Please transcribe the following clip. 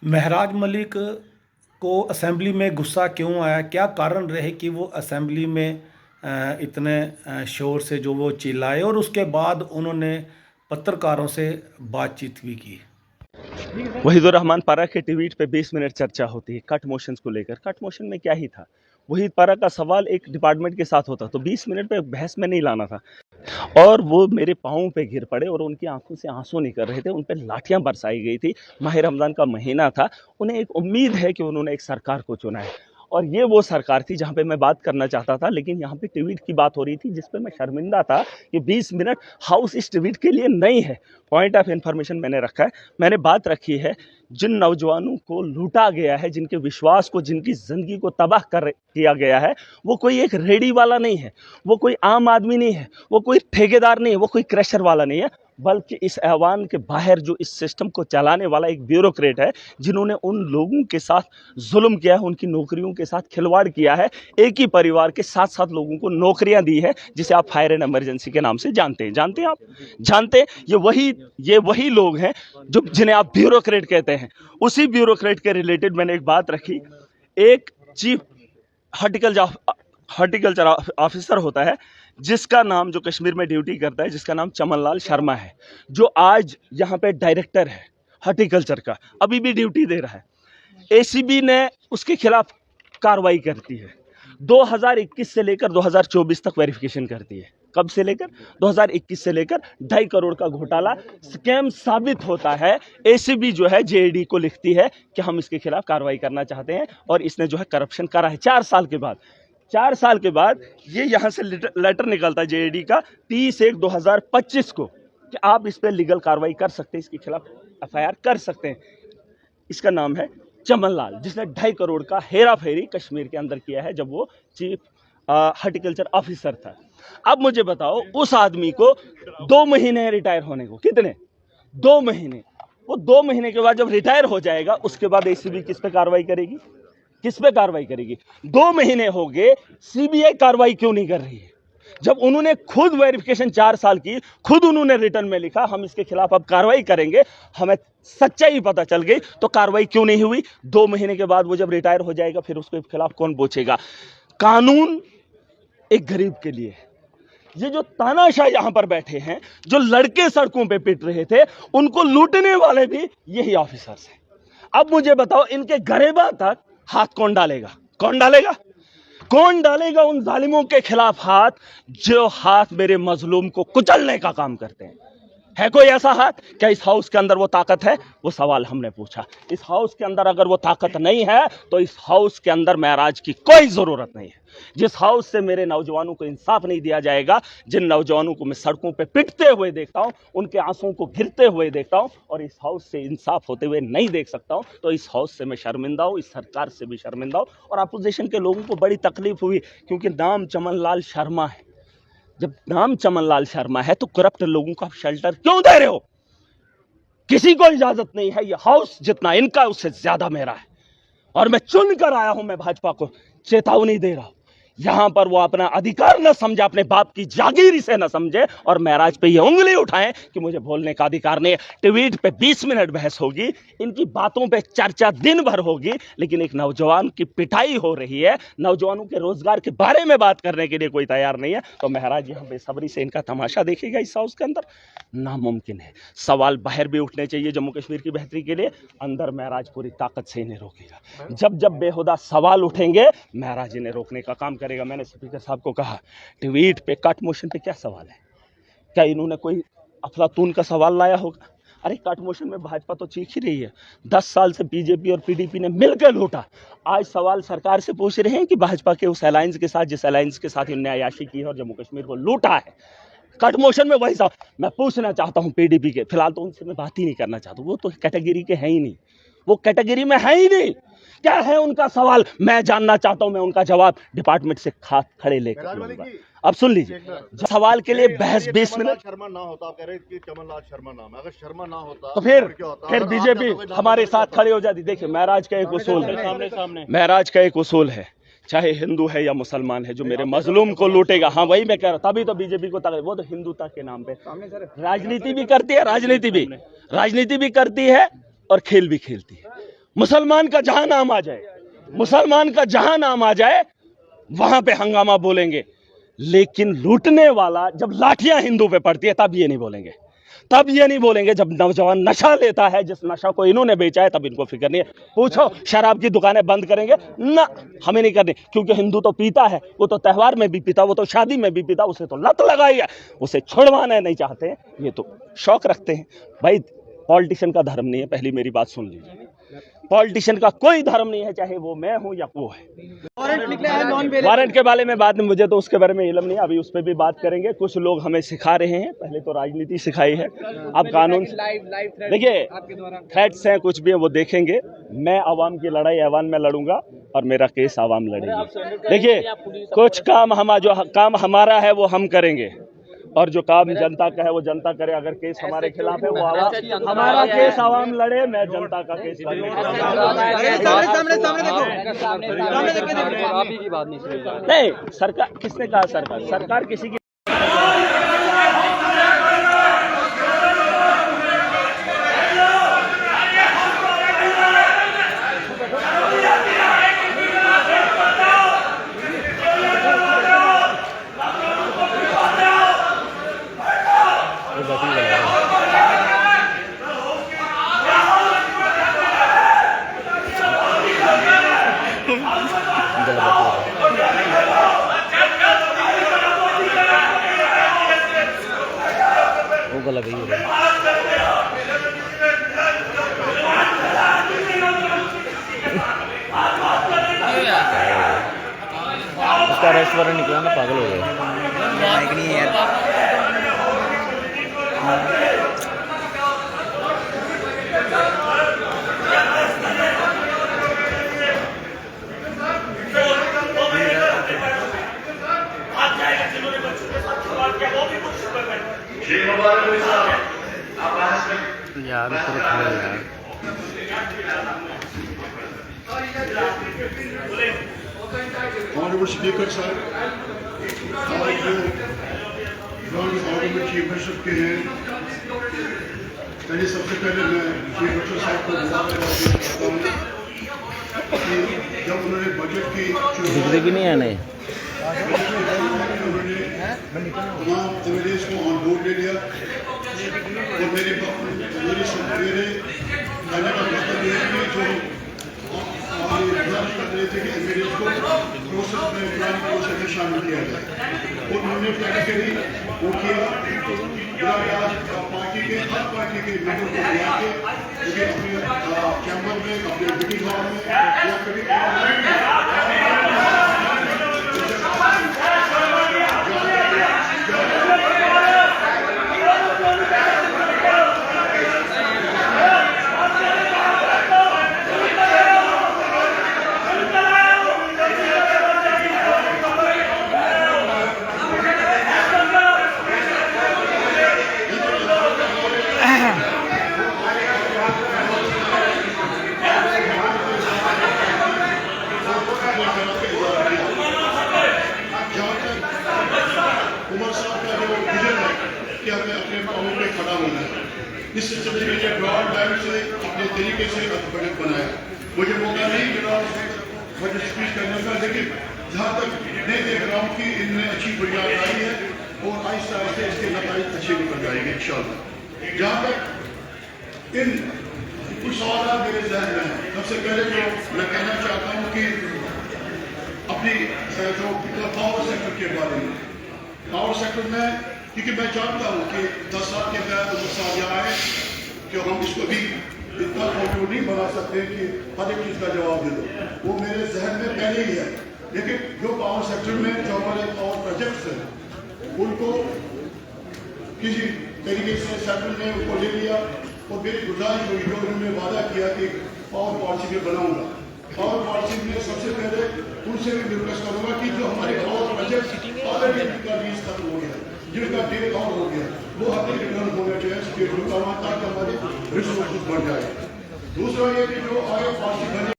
महराज मलिक को असेंबली में गुस्सा क्यों आया? क्या कारण रहे कि वो असेंबली में इतने शोर से जो वो चिल्लाए और उसके बाद उन्होंने पत्रकारों से बातचीत भी की? वहीदुर रहमान पारा के ट्वीट पे 20 मिनट चर्चा होती है कट मोशंस को लेकर। कट मोशन में क्या ही था, वही पारा का सवाल एक डिपार्टमेंट के साथ होता तो 20 मिनट पे बहस में नहीं लाना था। और वो मेरे पाँव पे गिर पड़े और उनकी आंखों से आंसू निकल रहे थे, उन पे लाठियां बरसाई गई थी। माह रमजान का महीना था, उन्हें एक उम्मीद है कि उन्होंने एक सरकार को चुना है और ये वो सरकार थी जहां पे मैं बात करना चाहता था, लेकिन यहाँ पे ट्वीट की बात हो रही थी जिस पे मैं शर्मिंदा था कि 20 मिनट हाउस इस ट्वीट के लिए नहीं है। पॉइंट ऑफ इंफॉर्मेशन मैंने रखा है, मैंने बात रखी है जिन नौजवानों को लूटा गया है, जिनके विश्वास को, जिनकी जिंदगी को तबाह कर किया गया है, वो कोई एक रेडी वाला नहीं है, वो कोई आम आदमी नहीं है, वो कोई ठेकेदार नहीं है, वो कोई क्रशर वाला नहीं है, बल्कि इस ऐवान के बाहर जो इस सिस्टम को चलाने वाला एक ब्यूरोक्रेट है, जिन्होंने उन लोगों के साथ जुल्म किया है, उनकी नौकरियों के साथ खिलवाड़ किया है। एक ही परिवार के 7-7 लोगों को नौकरियां दी है, जिसे आप फायर एंड इमरजेंसी के नाम से जानते हैं। जानते हैं आप? जानते हैं? ये वही लोग हैं जो जिन्हें आप ब्यूरोक्रेट कहते हैं। उसी ब्यूरोक्रेट के रिलेटेड मैंने एक बात रखी। एक चीफ हॉर्टिकल्चर ऑफिसर होता है जिसका नाम, जो कश्मीर में ड्यूटी करता है, जिसका नाम चमन लाल शर्मा है, जो आज यहाँ पे डायरेक्टर है हॉर्टिकल्चर का, अभी भी ड्यूटी दे रहा है। एसीबी ने उसके खिलाफ कार्रवाई करती है, 2021 से लेकर 2024 तक वेरिफिकेशन करती है। कब से लेकर? 2021 से लेकर 2.5 करोड़ का घोटाला स्कैम साबित होता है। एसीबी जो है जेईडी को लिखती है कि हम इसके खिलाफ कार्रवाई करना चाहते हैं और इसने जो है करप्शन करा है। 4 साल के बाद ये यहाँ से लेटर निकलता है जेईडी का 30/1/2025 को कि आप इस पर लीगल कार्रवाई कर सकते हैं, इसके खिलाफ एफआईआर कर सकते हैं। इसका नाम है चमन लाल, जिसने 2.5 करोड़ का हेरा फेरी कश्मीर के अंदर किया है जब वो चीफ हॉर्टिकल्चर ऑफिसर था। अब मुझे बताओ, उस आदमी को 2 महीने रिटायर होने को, कितने? 2 महीने। वो 2 महीने के बाद जब रिटायर हो जाएगा, उसके बाद एसीबी किस पे कार्रवाई करेगी? किस पे कार्रवाई करेगी? 2 महीने हो गए, सीबीआई कार्रवाई क्यों नहीं कर रही है? जब उन्होंने खुद वेरिफिकेशन 4 साल की, खुद उन्होंने रिटर्न में लिखा हम इसके खिलाफ अब कार्रवाई करेंगे, हमें सच्चाई पता चल गई, तो कार्रवाई क्यों नहीं हुई? 2 महीने के बाद वो जब रिटायर हो जाएगा, फिर उसके खिलाफ कौन पूछेगा? कानून एक गरीब के लिए है। ये जो तानाशाह यहां पर बैठे हैं, जो लड़के सड़कों पे पिट रहे थे, उनको लूटने वाले भी यही ऑफिसर्स हैं। अब मुझे बताओ, इनके गरेबा तक हाथ कौन डालेगा? कौन डालेगा? कौन डालेगा उन जालिमों के खिलाफ हाथ, जो हाथ मेरे मजलूम को कुचलने का काम करते हैं? है कोई ऐसा हाथ? क्या इस हाउस के अंदर वो ताकत है? वो सवाल हमने पूछा। इस हाउस के अंदर अगर वो ताकत नहीं है, तो इस हाउस के अंदर महराज की कोई जरूरत नहीं है। जिस हाउस से मेरे नौजवानों को इंसाफ नहीं दिया जाएगा, जिन नौजवानों को मैं सड़कों पे पिटते हुए देखता हूं, उनके आंसुओं को गिरते हुए देखता हूं, और इस हाउस से इंसाफ होते हुए नहीं देख सकता हूं, तो इस हाउस से मैं शर्मिंदा हूं, इस सरकार से भी शर्मिंदा हूं। और अपोजिशन के लोगों को बड़ी तकलीफ हुई, क्योंकि नाम चमन लाल शर्मा है। जब नाम चमन लाल शर्मा है, तो करप्ट लोगों को आप शेल्टर क्यों दे रहे हो? किसी को इजाजत नहीं है। ये हाउस जितना इनका, उससे ज्यादा मेरा है, और मैं चुन कर आया हूं। मैं भाजपा को चेतावनी दे रहा हूं, यहां पर वो अपना अधिकार न समझे, अपने बाप की जागीर से न समझे, और महराज पे ये उंगली उठाएं कि मुझे बोलने का अधिकार नहीं है। ट्वीट पे 20 मिनट बहस होगी, इनकी बातों पे चर्चा दिन भर होगी, लेकिन एक नौजवान की पिटाई हो रही है, नौजवानों के रोजगार के बारे में बात करने के लिए कोई तैयार नहीं है। तो महराज यहां बेसब्री से इनका तमाशा देखेगा इस हाउस के अंदर? नामुमकिन है। सवाल बाहर भी उठने चाहिए जम्मू कश्मीर की बेहतरी के लिए, अंदर महराज पूरी ताकत से इन्हें रोकेगा। जब जब बेहुदा सवाल उठेंगे, महराज इन्हें रोकने का काम करेगा। मैंने स्पीकर साहब को कहा, ट्वीट पे कट मोशन पे क्या सवाल है? क्या इन्होंने कोई अफलातून का सवाल लाया होगा? अरे कट मोशन में भाजपा तो चीख ही रही है, 10 साल से बीजेपी और पीडीपी ने मिलकर लूटा। आज सवाल सरकार से पूछ रहे हैं कि भाजपा के उस अलायंस के साथ, जिस अलायंस के साथ इन्होंने अयाशी की है और जम्मू कश्मीर को लूटा है, कट मोशन में वही सवाल मैं पूछना चाहता हूं पीडीपी के। फिलहाल तो उनसे मैं बात ही नहीं करना चाहता, वो तो कैटेगरी के हैं ही नहीं, वो कैटेगरी में है ही नहीं। क्या है उनका सवाल, मैं जानना चाहता हूं, मैं उनका जवाब डिपार्टमेंट से खड़े लेकर। अब सुन लीजिए, सवाल के लिए बहस 20 मिनट। शर्मा ना होता, आप कह रहे कि चमन लाल शर्मा नाम है, अगर शर्मा ना होता तो फिर क्या होता? फिर बीजेपी हमारे साथ खड़े हो जाती। देखिए, महराज का एक उसूल है, महराज का एक उसूल है, चाहे हिंदू है या मुसलमान है, जो मेरे मजलूम को लूटेगा, हाँ वही मैं कह रहा, तभी तो बीजेपी को वो तो हिंदुता के नाम पे राजनीति भी करती है, राजनीति भी करती है और खेल भी खेलती है। मुसलमान का जहां नाम आ जाए, मुसलमान का जहां नाम आ जाए वहां पे हंगामा बोलेंगे। लेकिन लूटने वाला जब लाठियां हिंदू पे पड़ती है तब ये नहीं बोलेंगे, तब ये नहीं बोलेंगे। जब नौजवान नशा लेता है, जिस नशा को इन्होंने बेचा है, तब इनको फिक्र नहीं है। पूछो शराब की दुकानें बंद करेंगे ना, हमें नहीं करनी, क्योंकि हिंदू तो पीता है, वो तो त्यौहार में भी पीता, वो तो शादी में भी पीता, उसे तो लत लगाई है, उसे छुड़वाना नहीं चाहते हैं, ये तो शौक रखते हैं। भाई पॉलिटिशियन का धर्म नहीं है, पहली मेरी बात सुन लीजिए। पॉलिटिशियन का कोई धर्म नहीं है, चाहे वो मैं हूं या वो है। वारंट के बारे में बात नहीं, मुझे तो उसके बारे में इल्म नहीं, अभी उस पर भी बात करेंगे। कुछ लोग हमें सिखा रहे हैं, पहले तो राजनीति सिखाई है, अब कानून। देखिए थ्रेट्स हैं, कुछ भी है वो देखेंगे। मैं आवाम की लड़ाई ऐवान में लड़ूंगा और मेरा केस आवाम लड़ेगी। देखिए कुछ काम जो काम हमारा है वो हम करेंगे, और जो काम जनता का है वो जनता करे। अगर केस हमारे खिलाफ है वो हमारा केस आवाम लड़े, मैं जनता का केस नहीं। सरकार किसने कहा? सरकार किसी की उसका रेस्टोरेंट निकला ना, पागल हो गया। माइक नहीं है यार। यार Honorable Speaker sir, आज जो Honorable Chief Bishop के हैं, पहले सबसे पहले मैं Chief Bishop साहब को धन्यवाद देता हूँ कि जब उन्होंने बजट की दिखते भी नहीं आने तमाम एमएलएस को ऑन बोर्ड ले लिया, और मेरे कहने का मतलब ये है कि जो कर रहे थे कि एमएलएस को प्रोसेस में प्लानिंग प्रोसेस में शामिल किया जाए, और उन्होंने प्रैक्टिकली वो किया। पार्टी के हर पार्टी के लीडर को बुला के अपने चैम्बर में, अपने मीटिंग हॉल में या कभी इस सिलसिले में ये ब्रॉड लाइन से अपने तरीके से बजट बनाया। मुझे मौका नहीं मिला बजट स्पीच करने का, लेकिन जहाँ तक मैं देख रहा हूँ कि इनमें अच्छी बुनियाद आई है और आहिस्ता आहिस्ता इसके नतीजे अच्छे निकल जाएंगे इंशाअल्लाह। जहाँ तक इन कुछ सवाल मेरे जहन में हैं, सबसे पहले तो मैं कहना चाहता हूँ कि अपनी जो पावर सेक्टर के बारे में, पावर सेक्टर में, क्योंकि मैं जानता हूँ कि 10 साल के बाद 10 साल यहाँ आए कि हम इसको भी इतना कंट्रोल नहीं बना सकते कि हर एक चीज़ का जवाब दे दो, वो मेरे जहन में पहले ही है। लेकिन जो पावर सेक्टर में जो हमारे पावर प्रोजेक्ट्स हैं उनको किसी तरीके से सेक्टर ने उनको ले लिया, और मेरी गुजारिश हुई जो उन्होंने वादा किया कि पावर पॉलिसी में बनाऊंगा। पावर पॉलिसी में सबसे पहले उनसे भी रिक्वेस्ट करूंगा कि जो हमारे पावर प्रोजेक्ट ऑलरेडी का लीज खत्म हो गया, जिनका डेट आउट हो गया, वो हमें रिटर्न होना चाहिए स्टेट में, ताकि हमारे रिसोर्सेज बढ़ जाए। दूसरा ये कि जो आगे पॉलिसी बने